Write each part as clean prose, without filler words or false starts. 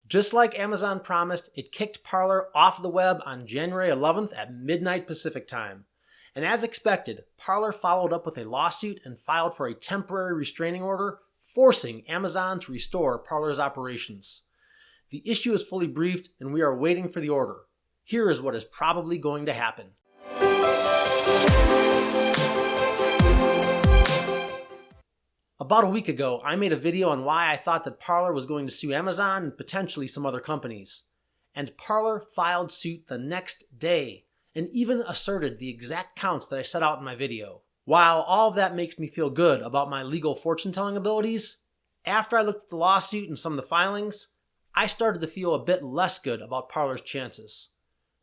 Just like Amazon promised, it kicked Parler off the web on January 11th at midnight Pacific time. And as expected, Parler followed up with a lawsuit and filed for a temporary restraining order, forcing Amazon to restore Parler's operations. The issue is fully briefed and we are waiting for the order. Here is what is probably going to happen. About a week ago, I made a video on why I thought that Parler was going to sue Amazon and potentially some other companies. And Parler filed suit the next day and even asserted the exact counts that I set out in my video. While all of that makes me feel good about my legal fortune-telling abilities, after I looked at the lawsuit and some of the filings, I started to feel a bit less good about Parler's chances.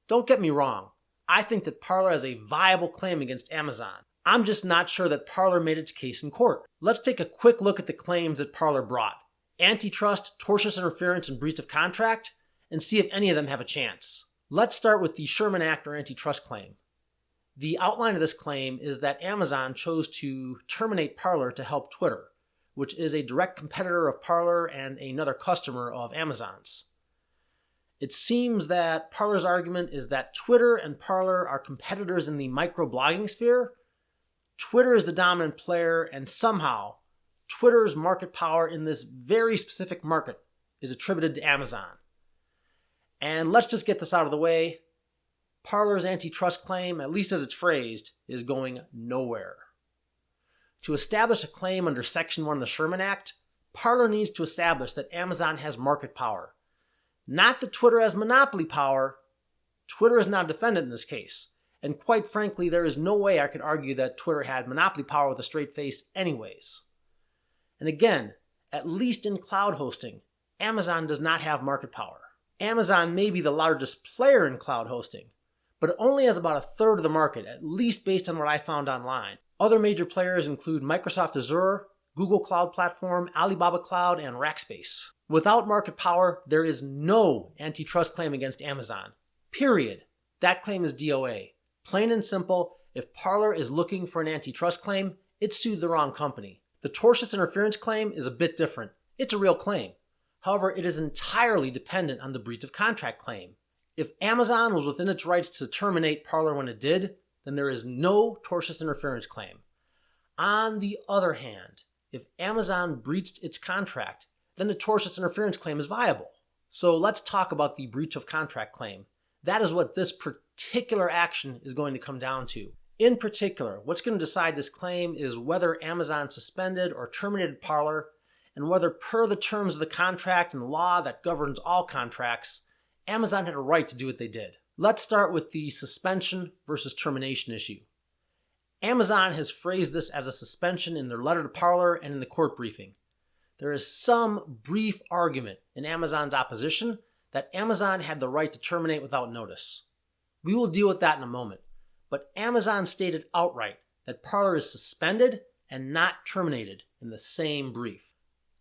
Don't get me wrong, I think that Parler has a viable claim against Amazon. I'm just not sure that Parler made its case in court. Let's take a quick look at the claims that Parler brought: antitrust, tortious interference, and breach of contract, and see if any of them have a chance. Let's start with the Sherman Act or antitrust claim. The outline of this claim is that Amazon chose to terminate Parler to help Twitter, which is a direct competitor of Parler and another customer of Amazon's. It seems that Parler's argument is that Twitter and Parler are competitors in the microblogging sphere. Twitter is the dominant player, and somehow Twitter's market power in this very specific market is attributed to Amazon. And let's just get this out of the way. Parler's antitrust claim, at least as it's phrased, is going nowhere. To establish a claim under Section 1 of the Sherman Act, Parler needs to establish that Amazon has market power. Not that Twitter has monopoly power. Twitter is not a defendant in this case. And quite frankly, there is no way I could argue that Twitter had monopoly power with a straight face anyways. And again, at least in cloud hosting, Amazon does not have market power. Amazon may be the largest player in cloud hosting, but it only has about a third of the market, at least based on what I found online. Other major players include Microsoft Azure, Google Cloud Platform, Alibaba Cloud, and Rackspace. Without market power, there is no antitrust claim against Amazon. Period. That claim is DOA. Plain and simple, if Parler is looking for an antitrust claim, it sued the wrong company. The tortious interference claim is a bit different. It's a real claim. However, it is entirely dependent on the breach of contract claim. If Amazon was within its rights to terminate Parler when it did, then there is no tortious interference claim. On the other hand, if Amazon breached its contract, then the tortious interference claim is viable. So let's talk about the breach of contract claim. That is what this particular action is going to come down to. In particular, what's going to decide this claim is whether Amazon suspended or terminated Parler, and whether per the terms of the contract and the law that governs all contracts, Amazon had a right to do what they did. Let's start with the suspension versus termination issue. Amazon has phrased this as a suspension in their letter to Parler and in the court briefing. There is some brief argument in Amazon's opposition that Amazon had the right to terminate without notice. We will deal with that in a moment, but Amazon stated outright that Parler is suspended and not terminated in the same brief.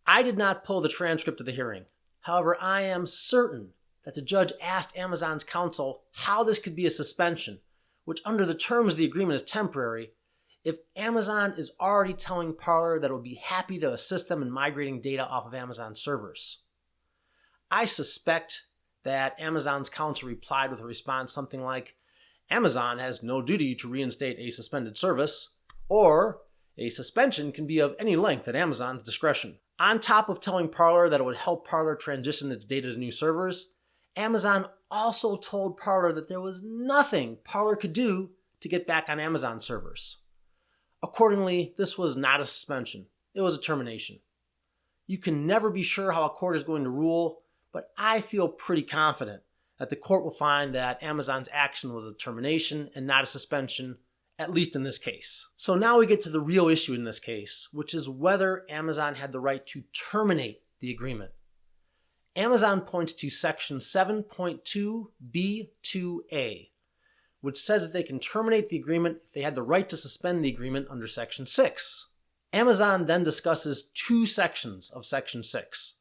I did not pull the transcript of the hearing. However, I am certain that the judge asked Amazon's counsel how this could be a suspension, which under the terms of the agreement is temporary, if Amazon is already telling Parler that it would be happy to assist them in migrating data off of Amazon servers. I suspect that Amazon's counsel replied with a response something like, Amazon has no duty to reinstate a suspended service, or a suspension can be of any length at Amazon's discretion. On top of telling Parler that it would help Parler transition its data to new servers, Amazon also told Parler that there was nothing Parler could do to get back on Amazon servers. Accordingly, this was not a suspension. It was a termination. You can never be sure how a court is going to rule, but I feel pretty confident that the court will find that Amazon's action was a termination and not a suspension, at least in this case. So now we get to the real issue in this case, which is whether Amazon had the right to terminate the agreement. Amazon points to Section 7.2b2a, which says that they can terminate the agreement if they had the right to suspend the agreement under Section 6. Amazon then discusses two sections of Section 6,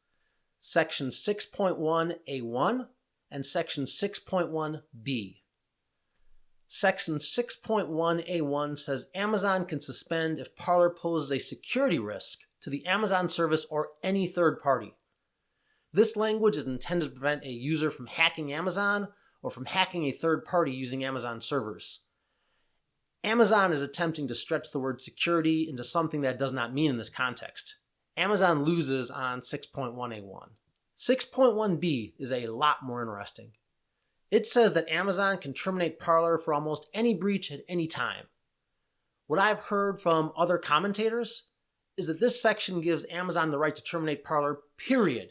Section 6.1a1 and Section 6.1b. Section 6.1a1 says Amazon can suspend if Parler poses a security risk to the Amazon service or any third party. This language is intended to prevent a user from hacking Amazon or from hacking a third party using Amazon servers. Amazon is attempting to stretch the word security into something that it does not mean in this context. Amazon loses on 6.1A1. 6.1B is a lot more interesting. It says that Amazon can terminate Parler for almost any breach at any time. What I've heard from other commentators is that this section gives Amazon the right to terminate Parler, period,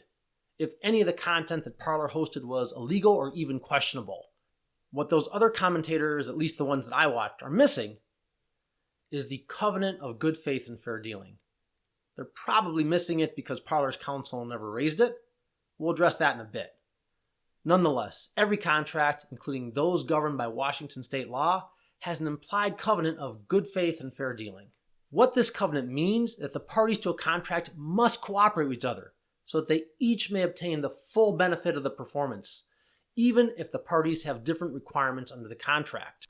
if any of the content that Parler hosted was illegal or even questionable. What those other commentators, at least the ones that I watched, are missing is the covenant of good faith and fair dealing. They're probably missing it because Parler's counsel never raised it. We'll address that in a bit. Nonetheless, every contract, including those governed by Washington state law, has an implied covenant of good faith and fair dealing. What this covenant means is that the parties to a contract must cooperate with each other so that they each may obtain the full benefit of the performance, even if the parties have different requirements under the contract.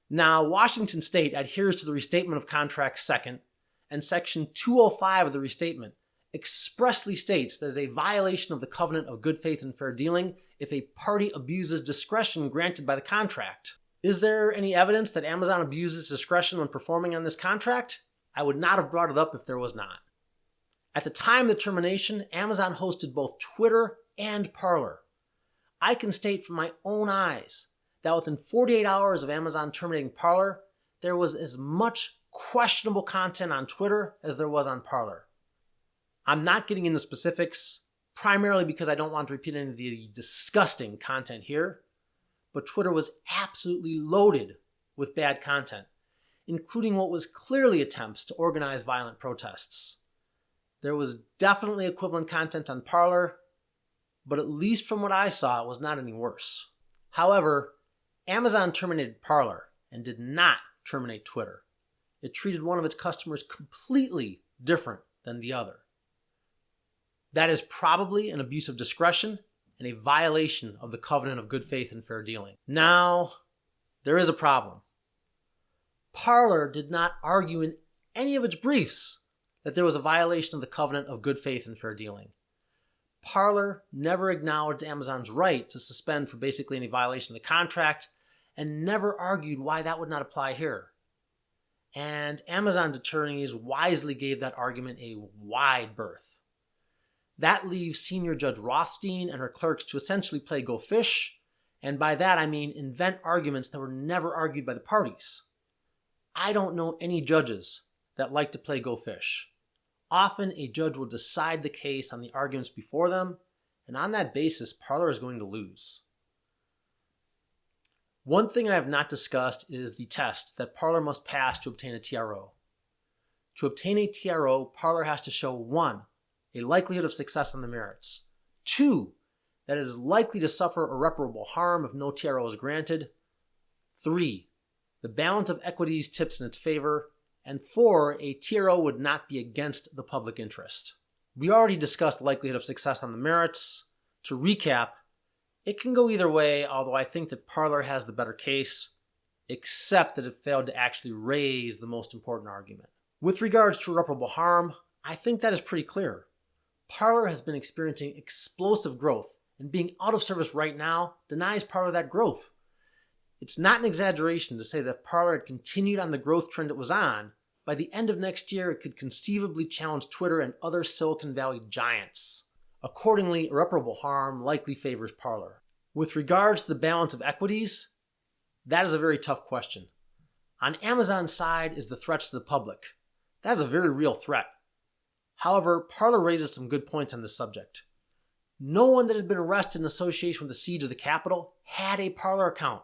Now, Washington state adheres to the Restatement of Contracts Second, and Section 205 of the Restatement expressly states that it is a violation of the covenant of good faith and fair dealing if a party abuses discretion granted by the contract. Is there any evidence that Amazon abuses discretion when performing on this contract? I would not have brought it up if there was not. At the time of the termination, Amazon hosted both Twitter and Parler. I can state from my own eyes that within 48 hours of Amazon terminating Parler, there was as much questionable content on Twitter as there was on Parler. I'm not getting into specifics, primarily because I don't want to repeat any of the disgusting content here, but Twitter was absolutely loaded with bad content, including what was clearly attempts to organize violent protests. There was definitely equivalent content on Parler, but at least from what I saw, it was not any worse. However, Amazon terminated Parler and did not terminate Twitter. It treated one of its customers completely different than the other. That is probably an abuse of discretion and a violation of the covenant of good faith and fair dealing. Now, there is a problem. Parler did not argue in any of its briefs that there was a violation of the covenant of good faith and fair dealing. Parler never acknowledged Amazon's right to suspend for basically any violation of the contract and never argued why that would not apply here. And Amazon's attorneys wisely gave that argument a wide berth. That leaves Senior Judge Rothstein and her clerks to essentially play go fish, and by that I mean invent arguments that were never argued by the parties. I don't know any judges that like to play go fish. Often a judge will decide the case on the arguments before them, and on that basis, Parler is going to lose. One thing I have not discussed is the test that Parler must pass to obtain a TRO. To obtain a TRO, Parler has to show 1, a likelihood of success on the merits, 2, that it is likely to suffer irreparable harm if no TRO is granted, 3, the balance of equities tips in its favor, and 4, a TRO would not be against the public interest. We already discussed likelihood of success on the merits. To recap, it can go either way, although I think that Parler has the better case, except that it failed to actually raise the most important argument. With regards to irreparable harm, I think that is pretty clear. Parler has been experiencing explosive growth, and being out of service right now denies Parler that growth. It's not an exaggeration to say that if Parler had continued on the growth trend it was on, by the end of next year it could conceivably challenge Twitter and other Silicon Valley giants. Accordingly, irreparable harm likely favors Parler. With regards to the balance of equities, that is a very tough question. On Amazon's side is the threats to the public. That is a very real threat. However, Parler raises some good points on this subject. No one that had been arrested in association with the siege of the Capitol had a Parler account.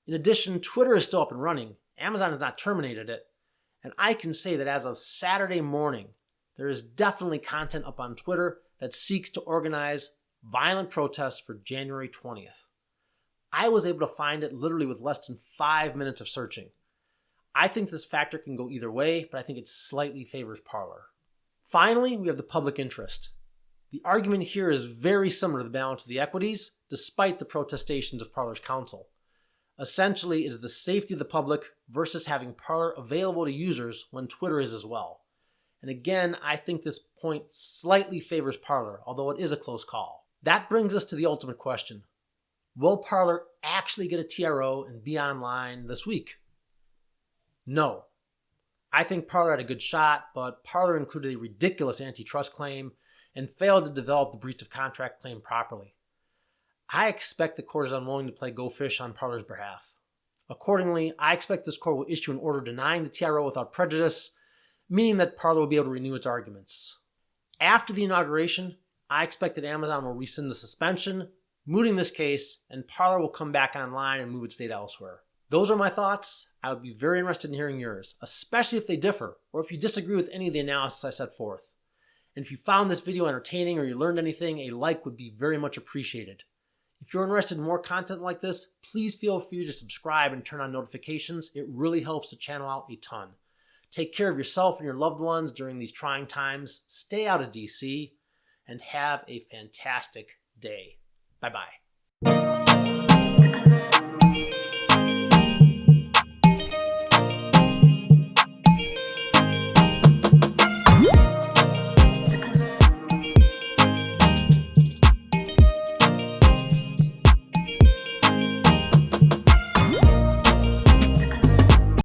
In addition, Twitter is still up and running. Amazon has not terminated it. And I can say that as of Saturday morning, there is definitely content up on Twitter that seeks to organize violent protests for January 20th. I was able to find it literally with less than 5 minutes of searching. I think this factor can go either way, but I think it slightly favors Parler. Finally, we have the public interest. The argument here is very similar to the balance of the equities, despite the protestations of Parler's counsel. Essentially, it is the safety of the public versus having Parler available to users when Twitter is as well. And again, I think this point slightly favors Parler, although it is a close call. That brings us to the ultimate question. Will Parler actually get a TRO and be online this week? No. I think Parler had a good shot, but Parler included a ridiculous antitrust claim and failed to develop the breach of contract claim properly. I expect the court is unwilling to play go fish on Parler's behalf. Accordingly, I expect this court will issue an order denying the TRO without prejudice, meaning that Parler will be able to renew its arguments. After the inauguration, I expect that Amazon will rescind the suspension, mooting this case, and Parler will come back online and move its data elsewhere. Those are my thoughts. I would be very interested in hearing yours, especially if they differ, or if you disagree with any of the analysis I set forth. And if you found this video entertaining or you learned anything, a like would be very much appreciated. If you're interested in more content like this, please feel free to subscribe and turn on notifications. It really helps the channel out a ton. Take care of yourself and your loved ones during these trying times. Stay out of DC and have a fantastic day. Bye-bye.